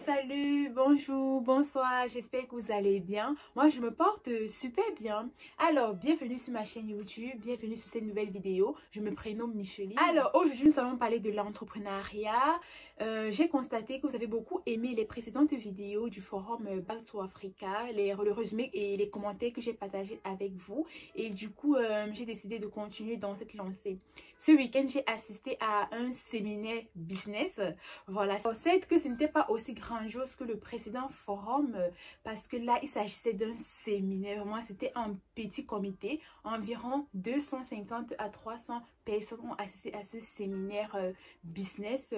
Salut, bonjour, bonsoir, j'espère que vous allez bien. Moi, je me porte super bien. Alors, bienvenue sur ma chaîne YouTube, bienvenue sur cette nouvelle vidéo. Je me prénomme Micheline. Alors, aujourd'hui, nous allons parler de l'entrepreneuriat. J'ai constaté que vous avez beaucoup aimé les précédentes vidéos du forum Back to Africa, le résumé et les commentaires que j'ai partagés avec vous. Et du coup, j'ai décidé de continuer dans cette lancée. Ce week-end, j'ai assisté à un séminaire business. Voilà, c'est que ce n'était pas aussi grandiose que le précédent forum parce que là, il s'agissait d'un séminaire. Vraiment, c'était un petit comité. Environ 250 à 300 personnes ont assisté à ce séminaire business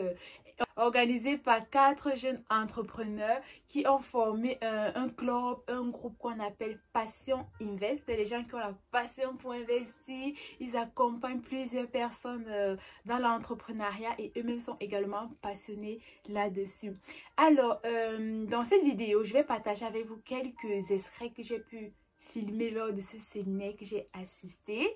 organisé par 4 jeunes entrepreneurs qui ont formé un club, un groupe qu'on appelle Passion Invest. Des gens qui ont la passion pour investir. Ils accompagnent plusieurs personnes dans l'entrepreneuriat et eux-mêmes sont également passionnés là-dessus. Alors, dans cette vidéo, je vais partager avec vous quelques extraits que j'ai pu filmer lors de ce séminaire que j'ai assisté.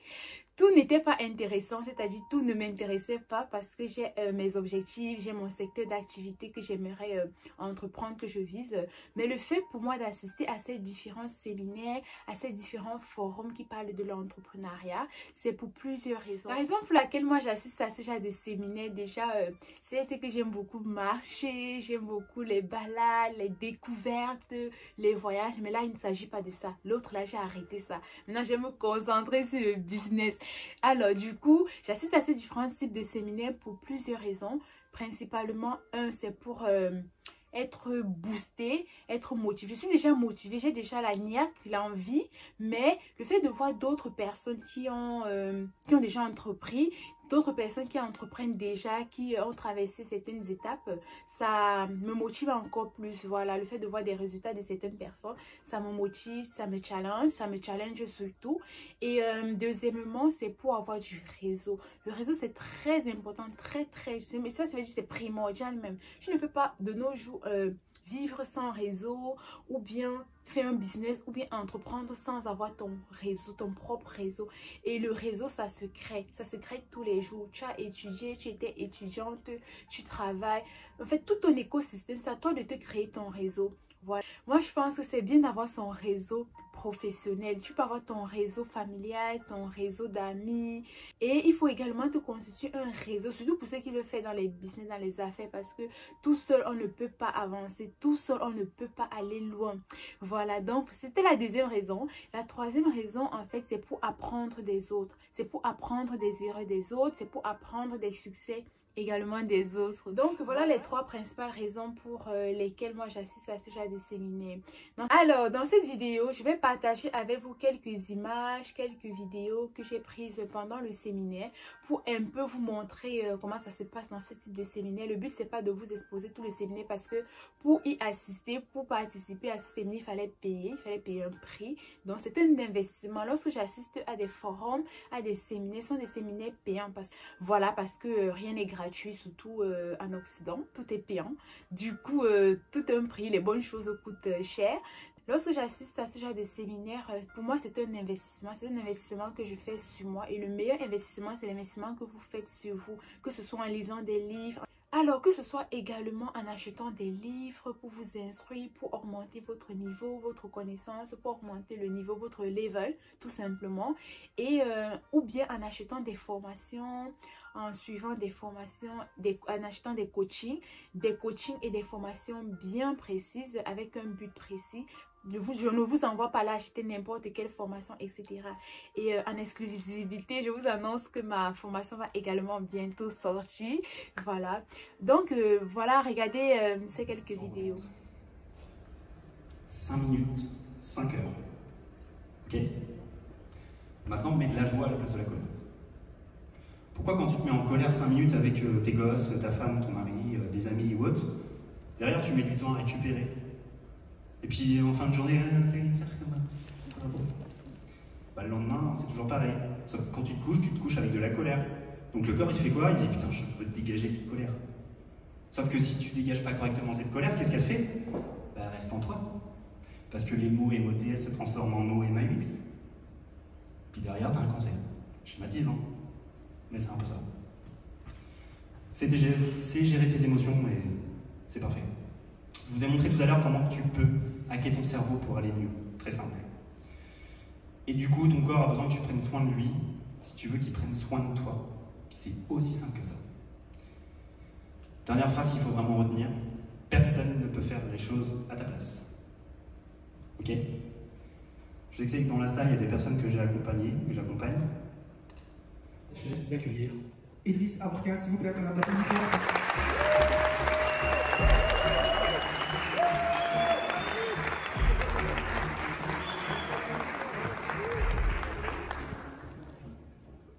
Tout n'était pas intéressant, c'est-à-dire tout ne m'intéressait pas parce que j'ai mes objectifs, j'ai mon secteur d'activité que j'aimerais entreprendre, que je vise. Mais le fait pour moi d'assister à ces différents séminaires, à ces différents forums qui parlent de l'entrepreneuriat, c'est pour plusieurs raisons. La raison pour laquelle moi j'assiste à ce genre de séminaires, déjà, c'est que j'aime beaucoup marcher, j'aime beaucoup les balades, les découvertes, les voyages. Mais là, il ne s'agit pas de ça. L'autre, là, j'ai arrêté ça. Maintenant, je vais me concentrer sur le business. Alors, du coup, j'assiste à ces différents types de séminaires pour plusieurs raisons. Principalement, c'est pour être boosté, être motivé. Je suis déjà motivée, j'ai déjà la niaque, l'envie, mais le fait de voir d'autres personnes qui ont déjà entrepris, d'autres personnes qui entreprennent déjà, qui ont traversé certaines étapes, ça me motive encore plus. Voilà, le fait de voir des résultats de certaines personnes, ça me motive, ça me challenge surtout. Et deuxièmement, c'est pour avoir du réseau. Le réseau, c'est très important, mais ça veut dire c'est primordial même. Je ne peux pas de nos jours vivre sans réseau ou bien faire un business ou bien entreprendre sans avoir ton réseau, ton propre réseau. Et le réseau, ça se crée tous les jours. Tu as étudié, tu étais étudiante, tu travailles. En fait, tout ton écosystème, c'est à toi de te créer ton réseau. Voilà. Moi, je pense que c'est bien d'avoir son réseau professionnel. Tu peux avoir ton réseau familial, ton réseau d'amis. Et il faut également te constituer un réseau, surtout pour ceux qui le font dans les business, dans les affaires, parce que tout seul, on ne peut pas avancer. Tout seul, on ne peut pas aller loin. Voilà, donc c'était la deuxième raison. La troisième raison, en fait, c'est pour apprendre des autres. C'est pour apprendre des erreurs des autres. C'est pour apprendre des succès également des autres. Donc voilà les trois principales raisons pour lesquelles moi j'assiste à ce genre de séminaire. Alors dans cette vidéo, je vais partager avec vous quelques images, quelques vidéos que j'ai prises pendant le séminaire pour un peu vous montrer comment ça se passe dans ce type de séminaire. Le but c'est pas de vous exposer tout le séminaire parce que pour y assister, pour participer à ce séminaire, il fallait payer un prix. Donc c'est un investissement. Lorsque j'assiste à des forums, à des séminaires, ce sont des séminaires payants parce que rien n'est gratuit, surtout en Occident, tout est payant. Du coup, tout un prix, les bonnes choses coûtent cher. Lorsque j'assiste à ce genre de séminaire, pour moi, c'est un investissement. C'est un investissement que je fais sur moi. Et le meilleur investissement, c'est l'investissement que vous faites sur vous, que ce soit en lisant des livres. Alors que ce soit également en achetant des livres pour vous instruire, pour augmenter votre niveau, votre connaissance, pour augmenter le niveau, votre level, tout simplement. Et ou bien en achetant des formations, en suivant des formations, en achetant des coachings et des formations bien précises avec un but précis. Je ne vous envoie pas là acheter n'importe quelle formation, etc. Et en exclusivité, je vous annonce que ma formation va également bientôt sortir. Voilà. Donc, voilà, regardez ces quelques vidéos. 5 minutes, 5 heures. Ok? Maintenant, mets de la joie à la place de la colère. Pourquoi quand tu te mets en colère 5 minutes avec tes gosses, ta femme, ton mari, des amis ou autres, derrière tu mets du temps à récupérer? Et puis en fin de journée, bah, le lendemain, c'est toujours pareil. Sauf que quand tu te couches avec de la colère. Donc le corps, il fait quoi? Il dit putain, je veux te dégager cette colère. Sauf que si tu dégages pas correctement cette colère, qu'est-ce qu'elle fait? Bah, elle reste en toi. Parce que les mots MOTS se transforment en mots MAUX. Puis derrière, t'as un cancer. Je schématise, hein. Mais c'est un peu ça. C'est gérer tes émotions et c'est parfait. Je vous ai montré tout à l'heure comment tu peux hacker ton cerveau pour aller mieux. Très simple. Et du coup, ton corps a besoin que tu prennes soin de lui, si tu veux qu'il prenne soin de toi. C'est aussi simple que ça. Dernière phrase qu'il faut vraiment retenir, personne ne peut faire les choses à ta place. Ok? Je sais que dans la salle, il y a des personnes que j'ai accompagnées, que j'accompagne. Je vais accueillir Idriss Abrka, s'il vous plaît, qu'on a d'applaudissements.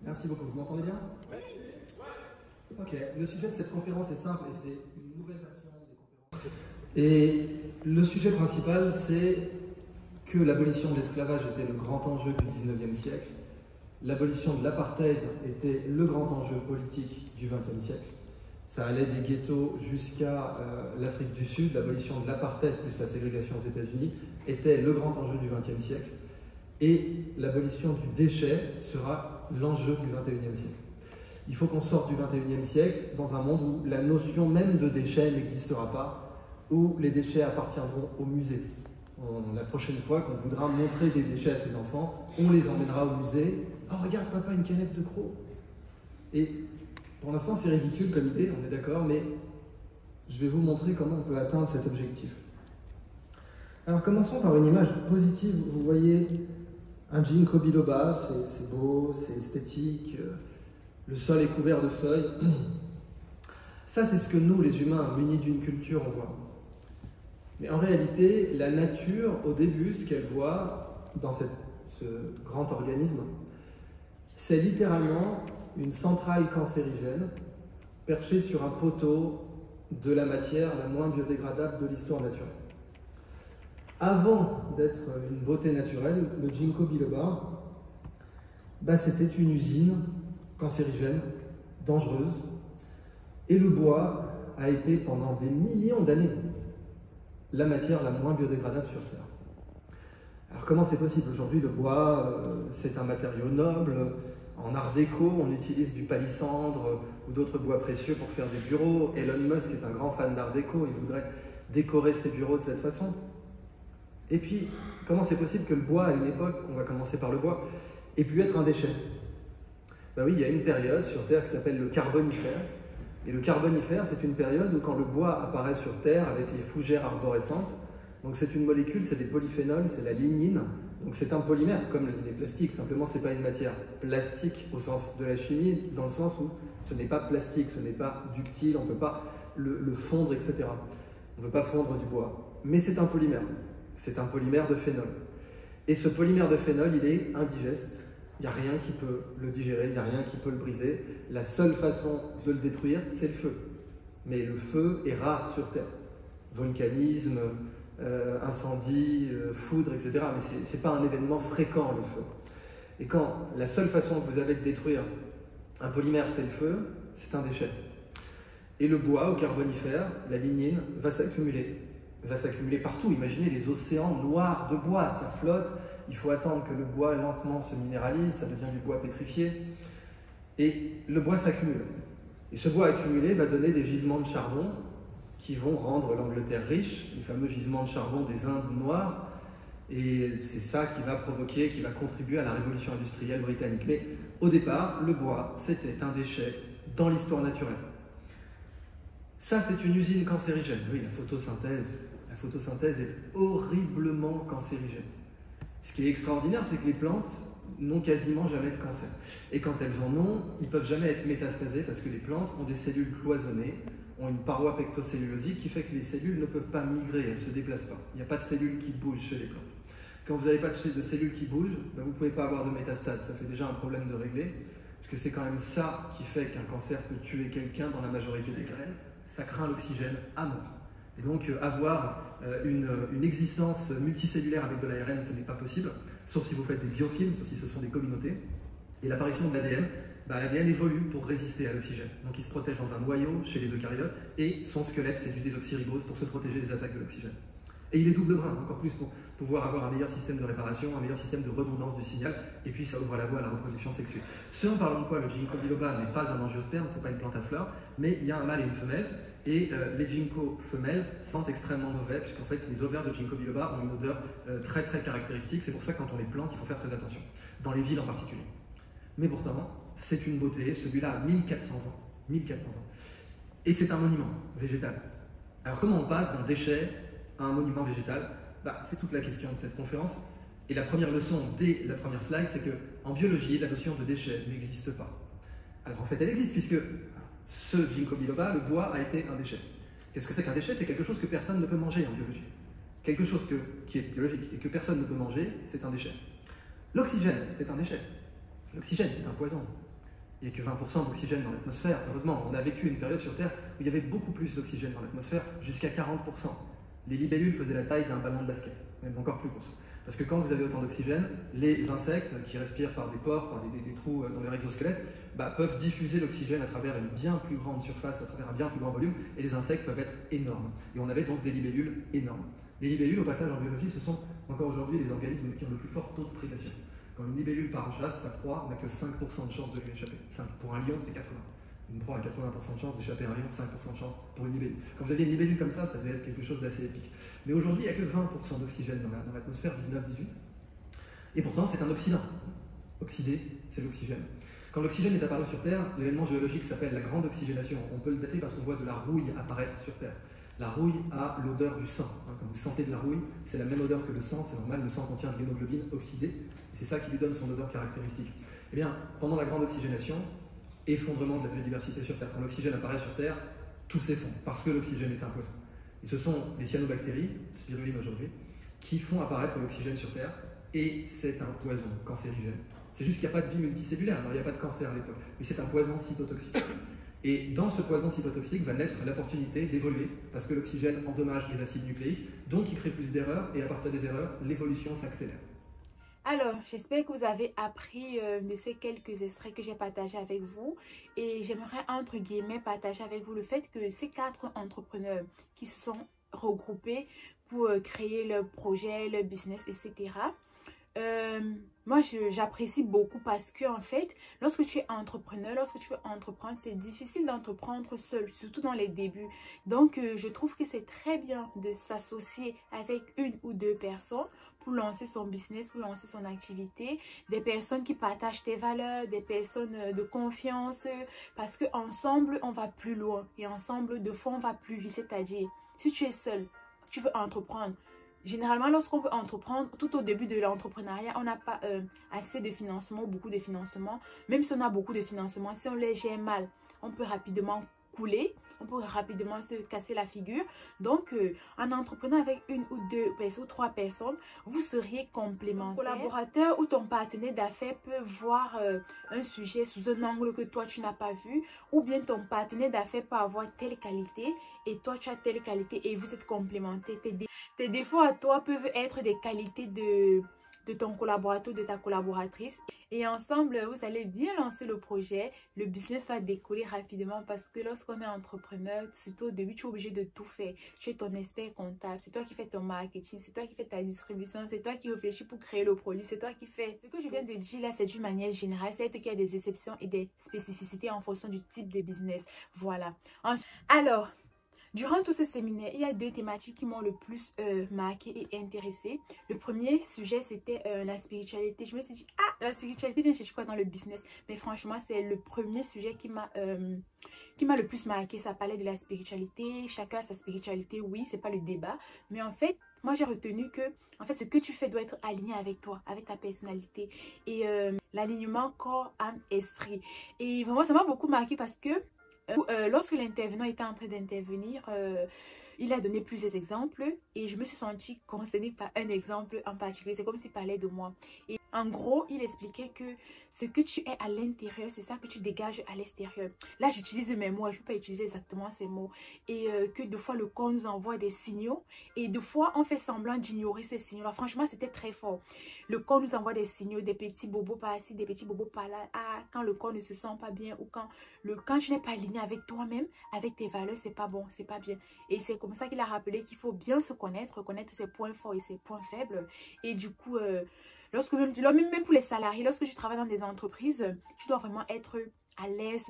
Merci beaucoup, vous m'entendez bien? Oui. Ok, le sujet de cette conférence est simple et c'est une nouvelle version des conférences. Et le sujet principal, c'est que l'abolition de l'esclavage était le grand enjeu du 19e siècle. L'abolition de l'apartheid était le grand enjeu politique du 20e siècle. Ça allait des ghettos jusqu'à l'Afrique du Sud. L'abolition de l'apartheid plus la ségrégation aux États-Unis était le grand enjeu du 20e siècle. Et l'abolition du déchet sera l'enjeu du 21e siècle. Il faut qu'on sorte du 21e siècle dans un monde où la notion même de déchet n'existera pas, où les déchets appartiendront au musée. La prochaine fois qu'on voudra montrer des déchets à ses enfants, on les emmènera au musée. « Oh, regarde, papa, une canette de crocs !» Et pour l'instant, c'est ridicule comme idée, on est d'accord, mais je vais vous montrer comment on peut atteindre cet objectif. Alors, commençons par une image positive. Vous voyez un ginkgo biloba, c'est beau, c'est esthétique, le sol est couvert de feuilles. Ça, c'est ce que nous, les humains, munis d'une culture, on voit. Mais en réalité, la nature, au début, ce qu'elle voit dans ce grand organisme, c'est littéralement une centrale cancérigène perchée sur un poteau de la matière la moins biodégradable de l'histoire naturelle. Avant d'être une beauté naturelle, le ginkgo biloba, c'était une usine cancérigène, dangereuse, et le bois a été pendant des millions d'années la matière la moins biodégradable sur Terre. Alors comment c'est possible? Aujourd'hui, le bois, c'est un matériau noble. En art déco, on utilise du palissandre ou d'autres bois précieux pour faire des bureaux. Elon Musk est un grand fan d'art déco, il voudrait décorer ses bureaux de cette façon. Et puis, comment c'est possible que le bois, à une époque, on va commencer par le bois, ait pu être un déchet? Ben oui, il y a une période sur Terre qui s'appelle le Carbonifère. Et le Carbonifère, c'est une période où quand le bois apparaît sur Terre avec les fougères arborescentes, donc c'est une molécule, c'est des polyphénols, c'est la lignine, donc c'est un polymère, comme les plastiques, simplement c'est pas une matière plastique au sens de la chimie, dans le sens où ce n'est pas plastique, ce n'est pas ductile, on ne peut pas le fondre, etc. On ne peut pas fondre du bois. Mais c'est un polymère de phénol. Et ce polymère de phénol, il est indigeste, il n'y a rien qui peut le digérer, il n'y a rien qui peut le briser. La seule façon de le détruire, c'est le feu. Mais le feu est rare sur Terre. Volcanisme, incendie, foudre, etc. Mais ce n'est pas un événement fréquent, le feu. Et quand la seule façon que vous avez de détruire un polymère, c'est le feu, c'est un déchet. Et le bois, au Carbonifère, la lignine, va s'accumuler partout. Imaginez les océans noirs de bois, ça flotte. Il faut attendre que le bois lentement se minéralise, ça devient du bois pétrifié. Et le bois s'accumule. Et ce bois accumulé va donner des gisements de charbon qui vont rendre l'Angleterre riche, les fameux gisements de charbon des Indes noires. Et c'est ça qui va provoquer, qui va contribuer à la révolution industrielle britannique. Mais au départ, le bois, c'était un déchet dans l'histoire naturelle. Ça, c'est une usine cancérigène. Oui, la photosynthèse est horriblement cancérigène. Ce qui est extraordinaire, c'est que les plantes n'ont quasiment jamais de cancer. Et quand elles en ont, ils ne peuvent jamais être métastasées parce que les plantes ont des cellules cloisonnées, ont une paroi pectocellulosique qui fait que les cellules ne peuvent pas migrer, elles ne se déplacent pas. Il n'y a pas de cellules qui bougent chez les plantes. Quand vous n'avez pas de cellules qui bougent, vous ne pouvez pas avoir de métastase. Ça fait déjà un problème de régler, parce que c'est quand même ça qui fait qu'un cancer peut tuer quelqu'un dans la majorité des cas. Ça craint l'oxygène à mort. Et donc avoir une existence multicellulaire avec de l'ARN, ce n'est pas possible, sauf si vous faites des biofilms, sauf si ce sont des communautés. Et l'apparition de l'ADN, l'ADN évolue pour résister à l'oxygène. Donc il se protège dans un noyau chez les eucaryotes, et son squelette, c'est du désoxyribose pour se protéger des attaques de l'oxygène. Et il est double brin, encore plus pour pouvoir avoir un meilleur système de réparation, un meilleur système de redondance du signal, et puis ça ouvre la voie à la reproduction sexuée. Ce en parlant de quoi, le ginkgo biloba n'est pas un angiosperme, c'est pas une plante à fleurs, mais il y a un mâle et une femelle, et les ginkgo femelles sentent extrêmement mauvais, puisqu'en fait les ovaires de ginkgo biloba ont une odeur très très caractéristique, c'est pour ça que quand on les plante, il faut faire très attention, dans les villes en particulier. Mais pourtant, c'est une beauté, celui-là a 1400 ans, 1400 ans, et c'est un monument végétal. Alors comment on passe d'un déchet à un monument végétal? C'est toute la question de cette conférence. Et la première leçon dès la première slide, c'est qu'en biologie, la notion de déchet n'existe pas. Alors en fait, elle existe puisque ce ginkgo biloba, le bois, a été un déchet. Qu'est-ce que c'est qu'un déchet? C'est quelque chose que personne ne peut manger en biologie. Quelque chose qui est biologique et que personne ne peut manger, c'est un déchet. L'oxygène, c'est un déchet. L'oxygène, c'est un poison. Il n'y a que 20% d'oxygène dans l'atmosphère. Heureusement, on a vécu une période sur Terre où il y avait beaucoup plus d'oxygène dans l'atmosphère, jusqu'à 40%. Les libellules faisaient la taille d'un ballon de basket, même encore plus gros. Parce que quand vous avez autant d'oxygène, les insectes qui respirent par des pores, par des trous dans leur exosquelette, peuvent diffuser l'oxygène à travers une bien plus grande surface, à travers un bien plus grand volume, et les insectes peuvent être énormes. Et on avait donc des libellules énormes. Les libellules, au passage, en biologie, ce sont encore aujourd'hui les organismes qui ont le plus fort taux de prédation. Quand une libellule part en chasse, sa proie n'a que 5% de chance de lui échapper. 5. Pour un lion, c'est 80. Une proie a 80% de chance d'échapper à un lion, 5% de chance pour une libellule. Quand vous aviez une libellule comme ça devait être quelque chose d'assez épique. Mais aujourd'hui, il n'y a que 20% d'oxygène dans l'atmosphère, 19-18. Et pourtant, c'est un oxydant. Oxydé, c'est l'oxygène. Quand l'oxygène est apparu sur Terre, l'événement géologique s'appelle la grande oxygénation. On peut le dater parce qu'on voit de la rouille apparaître sur Terre. La rouille a l'odeur du sang. Quand vous sentez de la rouille, c'est la même odeur que le sang, c'est normal, le sang contient de l'hémoglobine oxydée. C'est ça qui lui donne son odeur caractéristique. Eh bien, pendant la grande oxygénation, effondrement de la biodiversité sur Terre. Quand l'oxygène apparaît sur Terre, tout s'effondre, parce que l'oxygène est un poison. Et ce sont les cyanobactéries, spiruline aujourd'hui, qui font apparaître l'oxygène sur Terre, et c'est un poison cancérigène. C'est juste qu'il n'y a pas de vie multicellulaire, alors il n'y a pas de cancer à l'époque, mais c'est un poison cytotoxique. Et dans ce poison cytotoxique va naître l'opportunité d'évoluer, parce que l'oxygène endommage les acides nucléiques, donc il crée plus d'erreurs, et à partir des erreurs, l'évolution s'accélère. Alors, j'espère que vous avez appris de ces quelques extraits que j'ai partagés avec vous. Et j'aimerais, entre guillemets, partager avec vous le fait que ces 4 entrepreneurs qui se sont regroupés pour créer leur projet, leur business, etc. Moi, j'apprécie beaucoup parce que, en fait, lorsque tu es entrepreneur, lorsque tu veux entreprendre, c'est difficile d'entreprendre seul, surtout dans les débuts. Donc, je trouve que c'est très bien de s'associer avec 1 ou 2 personnes pour lancer son business, pour lancer son activité. Des personnes qui partagent tes valeurs, des personnes de confiance, parce qu'ensemble, on va plus loin. Et ensemble, de fois, on va plus vite. C'est-à-dire, si tu es seul, tu veux entreprendre. Généralement, lorsqu'on veut entreprendre, tout au début de l'entrepreneuriat, on n'a pas assez de financement, beaucoup de financement. Même si on a beaucoup de financement, si on les gère mal, on peut rapidement couler, on peut rapidement se casser la figure. Donc, en entreprenant avec 1 ou 2 personnes ou 3 personnes, vous seriez complémentaires. Ton collaborateur ou ton partenaire d'affaires peut voir un sujet sous un angle que toi, tu n'as pas vu. Ou bien ton partenaire d'affaires peut avoir telle qualité et toi, tu as telle qualité et vous êtes complémentaires. Tes défauts à toi peuvent être des qualités de ton collaborateur, de ta collaboratrice. Et ensemble, vous allez bien lancer le projet. Le business va décoller rapidement parce que lorsqu'on est entrepreneur, surtout au début, tu es obligé de tout faire. Tu es ton expert comptable, c'est toi qui fais ton marketing, c'est toi qui fais ta distribution, c'est toi qui réfléchis pour créer le produit, c'est toi qui fais. Ce que je viens de dire là, c'est d'une manière générale. C'est qu'il y a des exceptions et des spécificités en fonction du type de business. Voilà. Alors, durant tout ce séminaire, il y a 2 thématiques qui m'ont le plus marqué et intéressé. Le premier sujet, c'était la spiritualité. Je me suis dit, la spiritualité vient chercher quoi dans le business? Mais franchement, c'est le premier sujet qui m'a le plus marqué. Ça parlait de la spiritualité. Chacun a sa spiritualité, oui, c'est pas le débat. Mais en fait, moi, j'ai retenu que ce que tu fais doit être aligné avec toi, avec ta personnalité. Et l'alignement corps, âme, esprit. Et vraiment, ça m'a beaucoup marqué parce que lorsque l'intervenant était en train d'intervenir, il a donné plusieurs exemples et je me suis sentie concernée par un exemple en particulier. C'est comme s'il parlait de moi. Et en gros, il expliquait que ce que tu es à l'intérieur, c'est ça que tu dégages à l'extérieur. Là, j'utilise mes mots, je ne peux pas utiliser exactement ces mots. Et que des fois, le corps nous envoie des signaux et des fois, on fait semblant d'ignorer ces signaux-là. Franchement, c'était très fort. Le corps nous envoie des signaux, des petits bobos par-ci, des petits bobos par-là. Quand le corps ne se sent pas bien ou quand tu n'es pas aligné avec toi-même, avec tes valeurs, c'est pas bon, c'est pas bien. Et c'est comme comme ça qu'il a rappelé qu'il faut bien se connaître, connaître ses points forts et ses points faibles. Et du coup, lorsque même pour les salariés, lorsque tu travailles dans des entreprises, tu dois vraiment être à l'aise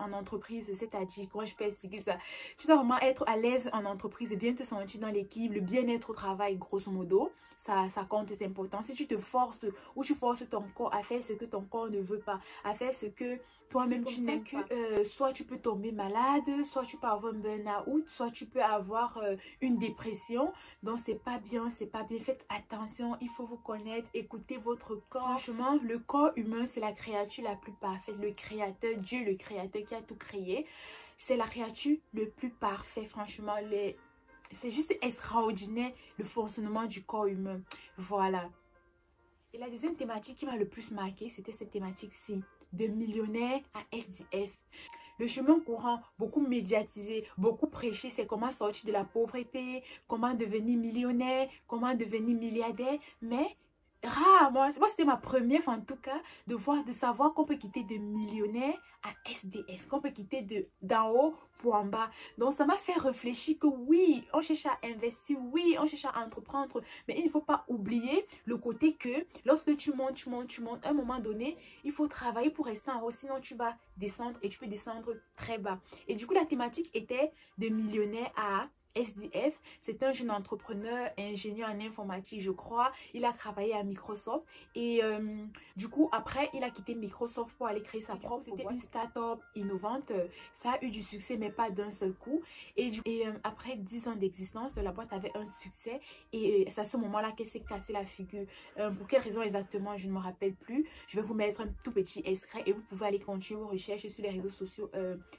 en entreprise, c'est-à-dire, comment je peux expliquer ça? Tu dois vraiment être à l'aise en entreprise et bien te sentir dans l'équipe, le bien-être au travail, grosso modo, ça compte, c'est important. Si tu te forces ou tu forces ton corps à faire ce que ton corps ne veut pas, à faire ce que toi-même tu n'aimes pas, soit tu peux tomber malade, soit tu peux avoir un burn-out, soit tu peux avoir une dépression. Donc c'est pas bien, c'est pas bien. Faites attention, il faut vous connaître, écoutez votre corps. Franchement, le corps humain, c'est la créature la plus parfaite, le créateur, Dieu le créateur qui a tout créé. C'est la créature le plus parfait, franchement. C'est juste extraordinaire le fonctionnement du corps humain. Voilà. Et la deuxième thématique qui m'a le plus marqué, c'était cette thématique-ci. De millionnaire à SDF. Le chemin courant, beaucoup médiatisé, beaucoup prêché, c'est comment sortir de la pauvreté, comment devenir millionnaire, comment devenir milliardaire. Mais rarement, moi c'était ma première fois en tout cas, de savoir qu'on peut quitter de millionnaire à SDF, qu'on peut quitter d'en haut pour en bas. Donc ça m'a fait réfléchir que oui, on cherche à investir, oui, on cherche à entreprendre, mais il ne faut pas oublier le côté que lorsque tu montes, à un moment donné, il faut travailler pour rester en haut, sinon tu vas descendre et tu peux descendre très bas. Et du coup, la thématique était de millionnaire à SDF. C'est un jeune entrepreneur, ingénieur en informatique, je crois. Il a travaillé à Microsoft et du coup, après, il a quitté Microsoft pour aller créer sa propre. C'était une start-up innovante. Ça a eu du succès, mais pas d'un seul coup. Et après 10 ans d'existence, la boîte avait un succès et c'est à ce moment-là qu'elle s'est cassée la figure. Pour quelle raison exactement, je ne me rappelle plus. Je vais vous mettre un tout petit extrait et vous pouvez aller continuer vos recherches sur les réseaux sociaux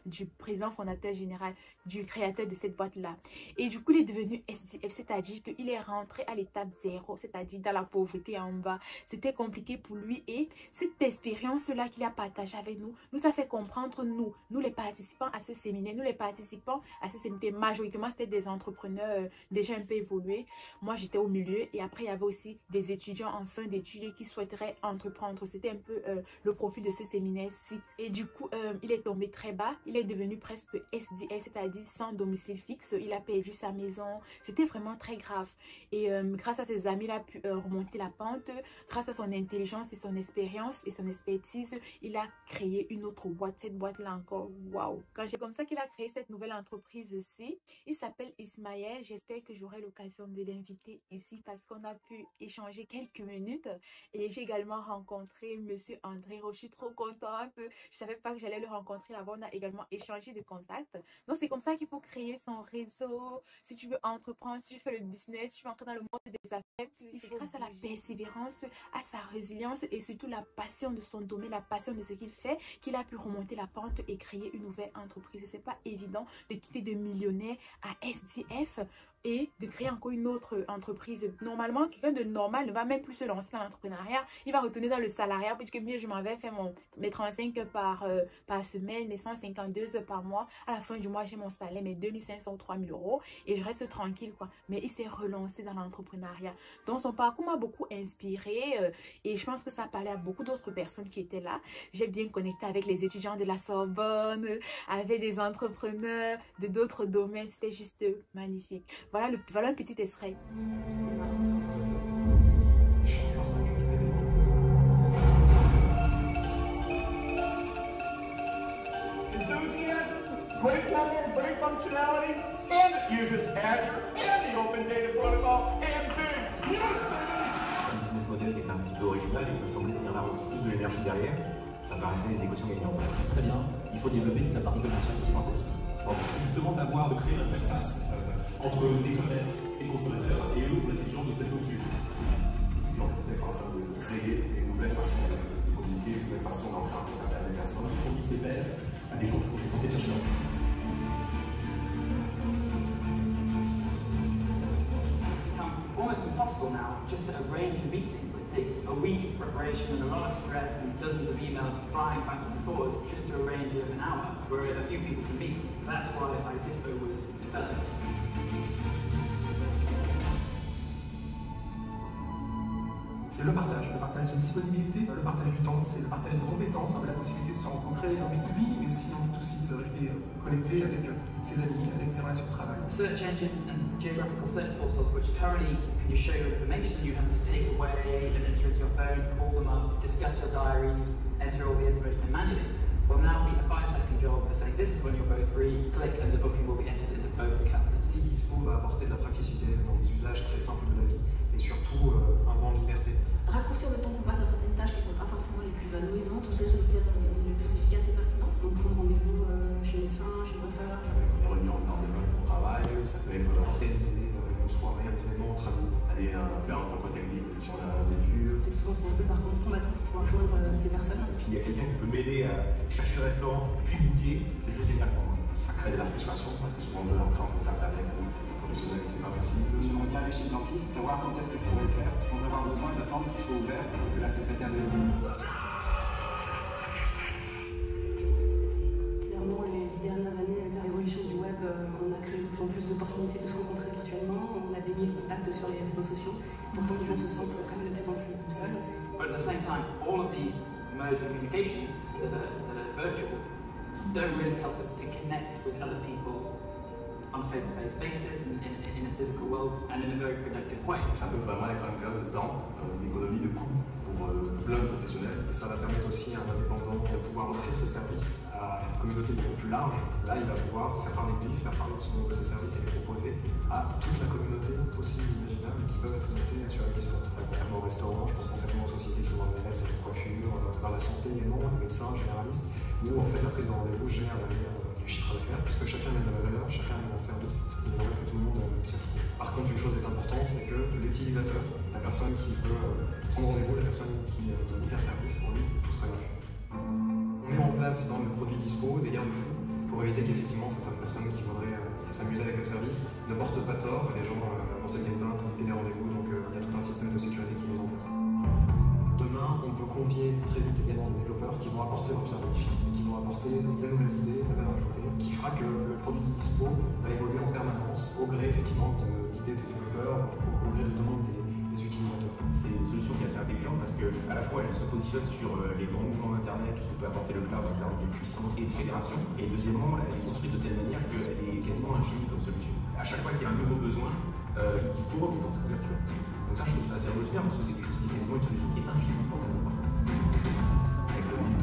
du président fondateur général, du créateur de cette boîte-là. Et du coup, il est devenu SDF, c'est-à-dire qu'il est rentré à l'étape 0, c'est-à-dire dans la pauvreté en bas. C'était compliqué pour lui et cette expérience-là qu'il a partagée avec nous, nous a fait comprendre, nous les participants à ce séminaire, majoritairement, c'était des entrepreneurs déjà un peu évolués. Moi, j'étais au milieu et après, il y avait aussi des étudiants en fin d'études qui souhaiteraient entreprendre. C'était un peu le profil de ce séminaire-ci. Et du coup, il est tombé très bas. Il est devenu presque SDF, c'est-à-dire sans domicile fixe. Il a perdu sa maison. C'était vraiment très grave. Et grâce à ses amis, il a pu remonter la pente. Grâce à son intelligence et son expérience et son expertise, il a créé une autre boîte. Cette boîte-là encore, waouh! C'est comme ça qu'il a créé cette nouvelle entreprise-ci. Il s'appelle Ismaël. J'espère que j'aurai l'occasion de l'inviter ici parce qu'on a pu échanger quelques minutes. Et j'ai également rencontré Monsieur André. Je suis trop contente. Je savais pas que j'allais le rencontrer là-bas. On a également échangé de contacts. Donc, c'est comme ça qu'il faut créer son réseau. Si tu veux entreprendre, si tu fais le business, si tu veux entrer dans le monde des affaires, c'est grâce à la persévérance, à sa résilience et surtout la passion de son domaine, la passion de ce qu'il fait, qu'il a pu remonter la pente et créer une nouvelle entreprise. C'est pas évident de quitter de millionnaire à SDF et de créer encore une autre entreprise. Normalement, quelqu'un de normal ne va même plus se lancer dans l'entrepreneuriat. Il va retourner dans le salariat parce que mieux je m'en vais faire mes 35 heures par semaine, mes 152 heures par mois. À la fin du mois, j'ai mon salaire, mes 2500 ou 3000 euros et je reste tranquille, quoi. Mais il s'est relancé dans l'entrepreneuriat. Donc, son parcours m'a beaucoup inspiré et je pense que ça parlait à beaucoup d'autres personnes qui étaient là. J'ai bien connecté avec les étudiants de la Sorbonne, avec des entrepreneurs de d'autres domaines. C'était juste magnifique. Voilà un petit extrait. Great level, great functionality, and it uses Azure and the Open Data Protocol and big. Yes, un business model qui était un petit peu original et qui me semblait tenir la route, plus de l'énergie derrière, ça me paraissait une équation gagnante. C'est très bien, il faut développer toute la partie commerciale, c'est fantastique. Bon, c'est justement de créer l'interface entre les commerces et les consommateurs et eux, l'intelligence de se passer au-dessus. Donc, peut-être en train de créer une nouvelle façon de communiquer, une nouvelle façon d'emprunter à la personne. Ils fournissent des pairs à des gens qui ont tenté de chercher leur vie. Almost impossible now just to arrange a meeting. It takes a week of preparation and a lot of stress and dozens of emails flying back and forth just to arrange an hour where a few people can meet. That's why iDispo was developed. c'est le partage de disponibilité, le partage du temps, c'est le partage des compétences, la possibilité de se rencontrer en B2B, mais aussi en B2C, de rester connecté avec ses amis, avec ses relations de travail. Search engines and geographical search portals, which currently can just show you information, you have to take away and enter into your phone, call them up, discuss your diaries, enter all the information manually. Will now be a 5-second job of saying this is when you're both free, click and the booking will be entered into both calendars. Dispo va apporter de la praticité dans des usages très simples de la vie et surtout un vent de liberté. Raccourcir le temps qu'on passe à certaines tâches qui ne sont pas forcément les plus valorisantes ou celles sur lesquelles on est le plus efficace et pertinent. Donc prendre rendez-vous chez le médecin, chez le coiffeur. Ça peut être une réunion lors des au travail, ça peut être organiser une soirée, un événement entre amis, aller faire un concours technique si on a vécu. C'est souvent un peu par contre combattant pour pouvoir joindre ces personnes. S'il y a quelqu'un qui peut m'aider à chercher le restaurant, puis booker, c'est juste génial pour moi. Ça crée de la frustration parce que souvent on doit entrer en contact avec le professionnel et c'est pas possible. J'aimerais bien aller chez le dentiste, savoir quand est-ce que je pourrais le faire, sans avoir besoin d'attendre qu'il soit ouvert et que la secrétaire de Clairement, les dernières années, avec la révolution du web, on a créé de plus en plus d'opportunités de se rencontrer virtuellement. On a des milliers de contacts sur les réseaux sociaux. Pourtant, les gens se sentent quand même de plus en plus seuls. But at the same time, all of these modes of communication that are virtual don't really help us to connect with other people on a face-to-face basis in a physical world and in a very productive way. Ça peut vraiment être un gain de temps, d'économie de coûts pour plein de professionnels. Et ça va permettre aussi à un indépendant de pouvoir offrir ses services à une communauté beaucoup plus large. Là, il va pouvoir faire parler de lui, faire parler de ses services et les proposer à toute la communauté possible et imaginable qui peuvent être connectés sur la question. Concrètement au restaurant, je pense concrètement aux sociétés qui sont dans le bien-être, c'est la coiffure, dans la santé également, les médecins généralistes, où en fait la prise de rendez-vous gère derrière du chiffre d'affaires, puisque chacun mène de la valeur, chacun mène un service, il faudrait que tout le monde s'y retrouve. Par contre, une chose est importante, c'est que l'utilisateur, la personne qui veut prendre rendez-vous, la personne qui veut un service, pour lui, tout sera gratuit. On met en place dans le produit dispo des garde-fous pour éviter qu'effectivement certaines personnes qui voudraient s'amuser avec le service ne portent pas tort, les gens renseignent pas, communiquent des rendez-vous, donc il y a tout un système de sécurité qui est mis en place. Demain, on veut convier très vite également des développeurs qui vont apporter leur pierre d'édifice, qui vont apporter des nouvelles idées, de la valeur ajoutée, qui fera que le produit dispo va évoluer en permanence au gré effectivement d'idées de développeurs, au gré de demandes des utilisateurs. C'est une solution qui est assez intelligente parce que à la fois elle se positionne sur les grands mouvements d'internet, tout ce que peut apporter le cloud en termes de puissance et de fédération, et deuxièmement elle est construite de telle manière qu'elle est quasiment infinie comme solution. À chaque fois qu'il y a un nouveau besoin, Dispo est dans sa couverture. Donc ça je trouve ça assez révolutionnaire parce que c'est quelque chose qui est quasiment une solution qui est infinie en termes de croissance. Avec le livre,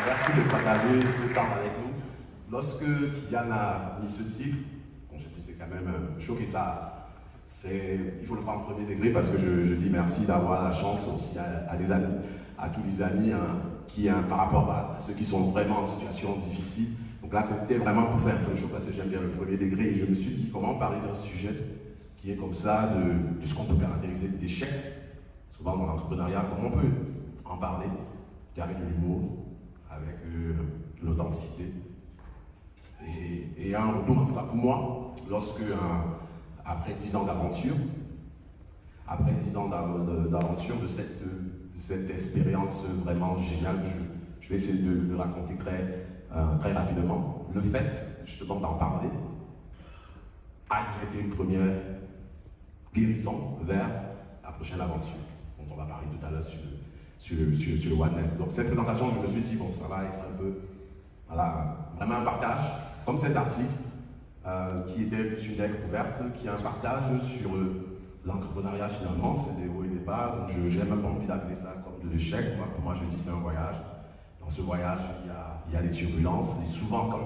merci de partager ce temps avec nous. Lorsque Kylian a mis ce titre, bon, c'est quand même choqué ça. Il faut le prendre au premier degré parce que je dis merci d'avoir la chance aussi à des amis, à tous les amis par rapport à ceux qui sont vraiment en situation difficile. Donc là, c'était vraiment pour faire un peu chaud parce que j'aime bien le premier degré et je me suis dit comment parler d'un sujet qui est comme ça, de ce qu'on peut caractériser d'échec, souvent dans l'entrepreneuriat, comment on peut en parler avec de l'humour, avec l'authenticité et un retour, en tout cas pour moi, lorsque après 10 ans d'aventure, de cette expérience vraiment géniale, je vais essayer de le raconter très rapidement. Le fait, justement, d'en parler, a été une première guérison vers la prochaine aventure, dont on va parler tout à l'heure sur le Oneness. Donc cette présentation, je me suis dit, bon, ça va être un peu, voilà, vraiment un partage, comme cet article, qui était plus une découverte, qui est un partage sur l'entrepreneuriat finalement, c'est des hauts et des bas, donc je n'ai même pas envie d'appeler ça comme de l'échec. Pour moi, je dis c'est un voyage. Dans ce voyage, il y a des turbulences, et souvent quand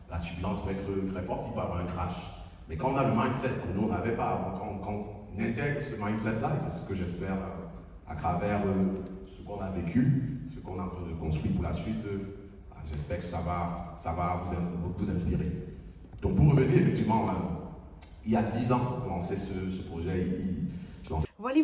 la turbulence peut être très forte, il peut y avoir un crash. Mais quand on a le mindset que nous on n'avait pas avant, quand on intègre ce mindset-là, et c'est ce que j'espère à travers ce qu'on a vécu, ce qu'on est en train de construire pour la suite, j'espère que ça va vous inspirer. Donc pour revenir effectivement, il y a 10 ans, on lançait ce projet.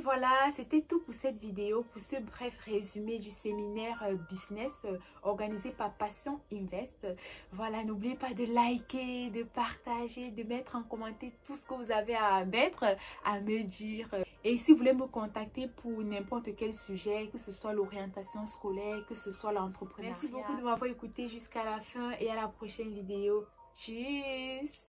voilà, c'était tout pour cette vidéo, pour ce bref résumé du séminaire business organisé par Passion Invest. Voilà, n'oubliez pas de liker, de partager, de mettre en commentaire tout ce que vous avez à mettre, à me dire. Et si vous voulez me contacter pour n'importe quel sujet, que ce soit l'orientation scolaire, que ce soit l'entrepreneuriat. Merci beaucoup de m'avoir écouté jusqu'à la fin et à la prochaine vidéo. Tchuss!